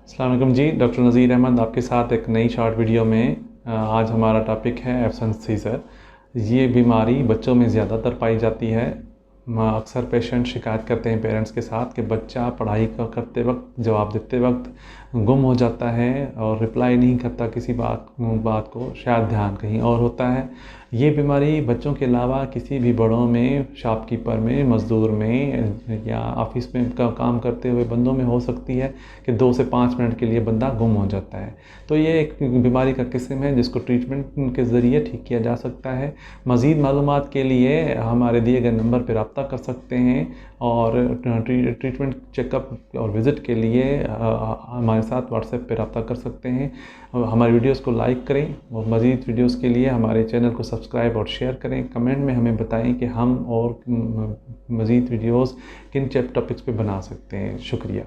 अस्सलाम वालेकुम जी, डॉक्टर नज़ीर अहमद आपके साथ एक नई शॉर्ट वीडियो में। आज हमारा टॉपिक है एब्सेंस सीज़र। ये बीमारी बच्चों में ज़्यादातर पाई जाती है। अक्सर पेशेंट शिकायत करते हैं पेरेंट्स के साथ कि बच्चा पढ़ाई करते वक्त, जवाब देते वक्त गुम हो जाता है और रिप्लाई नहीं करता किसी बात को, शायद ध्यान कहीं और होता है। ये बीमारी बच्चों के अलावा किसी भी बड़ों में, शॉपकीपर में, मज़दूर में या ऑफिस में काम करते हुए बंदों में हो सकती है कि 2 से 5 मिनट के लिए बंदा गुम हो जाता है। तो ये एक बीमारी का किस्म है जिसको ट्रीटमेंट के ज़रिए ठीक किया जा सकता है। मज़ीद मालूमात के लिए हमारे दिए गए नंबर पर रब्ता कर सकते हैं और ट्रीटमेंट चेकअप और विज़िट के लिए हमारे साथ व्हाट्सएप पर रब्ता कर सकते हैं। हमारी वीडियोस को लाइक करें और मज़ीद वीडियोस के लिए हमारे चैनल को सब्सक्राइब और शेयर करें। कमेंट में हमें बताएं कि हम और मज़ीद वीडियोस किन टॉपिक्स पे बना सकते हैं। शुक्रिया।